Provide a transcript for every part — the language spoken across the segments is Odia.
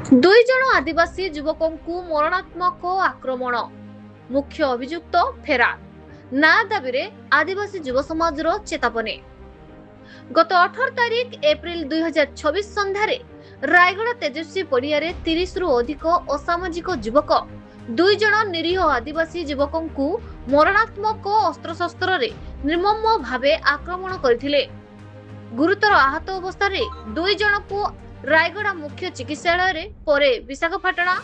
ଦୁଇ ଜଣ ଆଦିବାସୀ ଯୁବକଙ୍କୁ ମରଣାତ୍ମକ ଆକ୍ରମଣ, ମୁଖ୍ୟ ଅଭିଯୁକ୍ତ ଫେରାର। ନ୍ୟାୟ ଦାବିରେ ଆଦିବାସୀ ଯୁବ ସମାଜର ଚେତାବନୀ। ଗତ 18 ତାରିଖ ଏପ୍ରିଲ 2026 ସନ୍ଧ୍ୟାରେ ରାୟଗଡ଼ା ତେଜସ୍ୱୀ ପଡ଼ିଆରେ 30ରୁ ଅଧିକ ଅସାମାଜିକ ଯୁବକ ଦୁଇ ଜଣ ନିରୀହ ଆଦିବାସୀ ଯୁବକଙ୍କୁ ମରଣାତ୍ମକ ଅସ୍ତ୍ରଶସ୍ତ୍ରରେ ନିର୍ମମ ଭାବେ ଆକ୍ରମଣ କରିଥିଲେ। ଗୁରୁତର ଆହତ ଅବସ୍ଥାରେ ଦୁଇ ଜଣଙ୍କୁ ରାୟଗଡ଼ା ମୁଖ୍ୟ ଚିକିତ୍ସାଳୟରେ ପରେ ବିଶାଖାପାଟଣା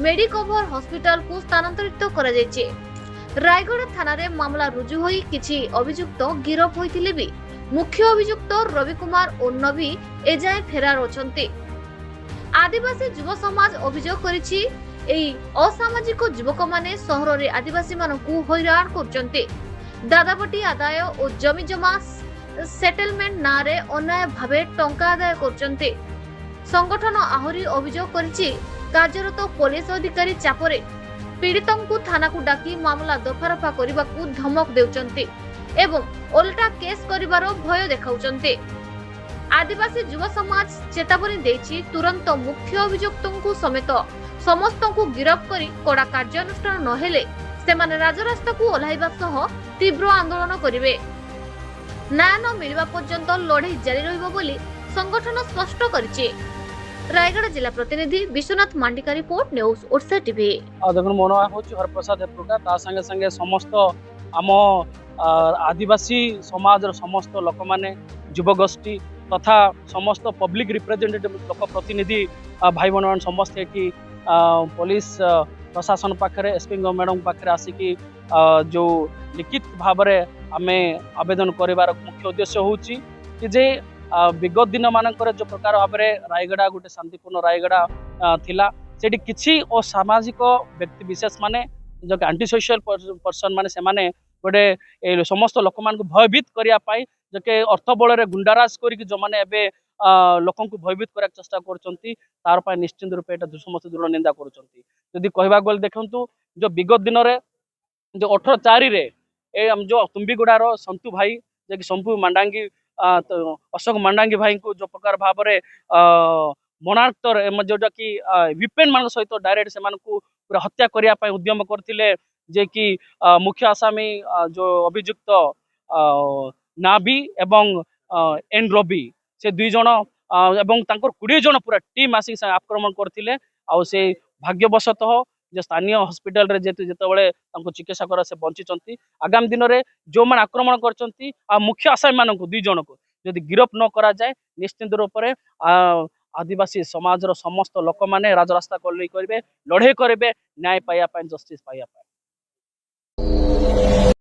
ମେଡିକଭର ହସ୍ପିଟାଲକୁ ସ୍ଥାନାନ୍ତରିତ କରାଯାଇଛି। ରାୟଗଡ଼ା ଥାନାରେ ମାମଲା ରୁଜୁ ହୋଇ କିଛି ଅଭିଯୁକ୍ତ ଗିରଫ ହୋଇଥିଲେ ବି ମୁଖ୍ୟ ଅଭିଯୁକ୍ତ ରବି କୁମାର ଓ ନବୀ ଏଯାଏଁ ଫେରାର ଅଛନ୍ତି। ଆଦିବାସୀ ଯୁବ ସମାଜ ଅଭିଯୋଗ କରିଛି, ଏହି ଅସାମାଜିକ ଯୁବକମାନେ ସହରରେ ଆଦିବାସୀମାନଙ୍କୁ ହଇରାଣ କରୁଛନ୍ତି। ଦାଦାବଟି ଆଦାୟ ଓ ଜମିଜମା ସେଟଲମେଣ୍ଟ ନାଁରେ ଅନ୍ୟାୟ ଭାବେ ଟଙ୍କା ଆଦାୟ କରୁଛନ୍ତି। ସଂଗଠନ ଆହୁରି ଅଭିଯୋଗ କରିଛି, କାର୍ଯ୍ୟରତ ପୋଲିସ ଅଧିକାରୀ ଚାପରେ ପୀଡ଼ିତଙ୍କୁ ଥାନାକୁ ଡାକି ମାମଲା ଦଫାରଫା କରିବାକୁ ଧମକ ଦେଉଛନ୍ତି ଏବଂ ଓଲଟା କେସ୍ କରିବାର ଭୟ ଦେଖାଉଛନ୍ତି। ଆଦିବାସୀ ଯୁବ ସମାଜ ଚେତାବନୀ ଦେଇଛି, ତୁରନ୍ତ ମୁଖ୍ୟ ଅଭିଯୁକ୍ତଙ୍କୁ ସମେତ ସମସ୍ତଙ୍କୁ ଗିରଫ କରି କଡ଼ା କାର୍ଯ୍ୟାନୁଷ୍ଠାନ ନହେଲେ ସେମାନେ ରାଜରାସ୍ତାକୁ ଓହ୍ଲାଇବା ସହ ତୀବ୍ର ଆନ୍ଦୋଳନ କରିବେ। ନ୍ୟାୟ ନ ମିଳିବା ପର୍ଯ୍ୟନ୍ତ ଲଢ଼େଇ ଜାରି ରହିବ ବୋଲି ସଂଗଠନ ସ୍ପଷ୍ଟ କରିଛି। ରାୟଗଡ଼ା ଜିଲ୍ଲା ପ୍ରତିନିଧି Biswanath Mandika, report news Odisha TV. ଦେଖুন ମୋ ନାଁ ହେଉଛି ହରପ୍ରସାଦ ହେପ୍ରୁକା। ତା ସାଙ୍ଗେ ସାଙ୍ଗେ ସମସ୍ତ ଆମ ଆଦିବାସୀ ସମାଜର ସମସ୍ତ ଲୋକମାନେ, ଯୁବଗୋଷ୍ଠୀ ତଥା ସମସ୍ତ ପବ୍ଲିକ ରିପ୍ରେଜେଣ୍ଟେଟିଭ ଲୋକ ପ୍ରତିନିଧି ଭାଇ ଭଉଣୀମାନେ ସମସ୍ତେ ଏଠି ପୋଲିସ ପ୍ରଶାସନ ପାଖରେ ଏସପି ମ୍ୟାଡ଼ାମ ପାଖରେ ଆସିକି ଯେଉଁ ଲିଖିତ ଭାବରେ ଆମେ ଆବେଦନ କରିବାର ମୁଖ୍ୟ ଉଦ୍ଦେଶ୍ୟ ହେଉଛି କି ଯେ ବିଗତ ଦିନ ମାନଙ୍କରେ ଯେଉଁ ପ୍ରକାର ଭାବରେ ରାୟଗଡ଼ା ଗୋଟେ ଶାନ୍ତିପୂର୍ଣ୍ଣ ରାୟଗଡ଼ା ଥିଲା, ସେଠି କିଛି ଅସାମାଜିକ ବ୍ୟକ୍ତି ବିଶେଷ ମାନେ ଯେଉଁ ଆଣ୍ଟି ସୋସିଆଲ ପର୍ସନ ମାନେ ସେମାନେ ଗୋଟେ ସମସ୍ତ ଲୋକମାନଙ୍କୁ ଭୟଭୀତ କରିବା ପାଇଁ ଯେ ଅର୍ଥ ବଳରେ ଗୁଣ୍ଡାରାଜ କରିକି ଯେଉଁମାନେ ଏବେ ଲୋକଙ୍କୁ ଭୟଭୀତ କରିବାକୁ ଚେଷ୍ଟା କରୁଛନ୍ତି, ତାର ପାଇଁ ନିଶ୍ଚିନ୍ତ ରୂପେ ଏଇଟା ସମସ୍ତେ ଦୃଢ଼ ନିନ୍ଦା କରୁଛନ୍ତି। ଯଦି କହିବାକୁ ଗଲେ ଦେଖନ୍ତୁ, ଯେଉଁ ବିଗତ ଦିନରେ ଯେଉଁ 18/4ରେ ଯେଉଁ ତୁମ୍ବିଗୁଡ଼ାର ସନ୍ତୁ ଭାଇ, ଯେ କି ଶମ୍ଭୁ ମାଣ୍ଡାଙ୍ଗୀ ଅଶୋକ ମାଣ୍ଡାଙ୍ଗୀ ଭାଇଙ୍କୁ ଯେଉଁ ପ୍ରକାର ଭାବରେ ମରଣାନ୍ତର ଯୋଉଟା କି ଭିପେନ୍ ମାନଙ୍କ ସହିତ ଡାଇରେକ୍ଟ ସେମାନଙ୍କୁ ପୁରା ହତ୍ୟା କରିବା ପାଇଁ ଉଦ୍ୟମ କରିଥିଲେ, ଯେ କି ମୁଖ୍ୟ ଆସାମୀ ଯେଉଁ ଅଭିଯୁକ୍ତ ନାଭି ଏବଂ ଏନ୍ ରବି, ସେ ଦୁଇ ଜଣ ଏବଂ ତାଙ୍କର 20 ଜଣ ପୁରା ଟିମ୍ ଆସିକି ଆକ୍ରମଣ କରିଥିଲେ। ଆଉ ସେ ଭାଗ୍ୟବଶତଃ ଯେ ସ୍ଥାନୀୟ ହସ୍ପିଟାଲରେ ଯେତେବେଳେ ତାଙ୍କୁ ଚିକିତ୍ସା କରା ସେ ବଞ୍ଚିଛନ୍ତି। ଆଗାମୀ ଦିନରେ ଯେଉଁମାନେ ଆକ୍ରମଣ କରିଛନ୍ତି ଆଉ ମୁଖ୍ୟ ଆସାମୀ ମାନଙ୍କୁ 2 ଜଣକୁ ଯଦି ଗିରଫ ନ କରାଯାଏ, ନିଶ୍ଚିନ୍ତ ରୂପରେ ଆଦିବାସୀ ସମାଜର ସମସ୍ତ ଲୋକମାନେ ରାଜରାସ୍ତା କରିବେ, ଲଢ଼େଇ କରିବେ ନ୍ୟାୟ ପାଇବା ପାଇଁ, ଜଷ୍ଟିସ୍ ପାଇବା ପାଇଁ।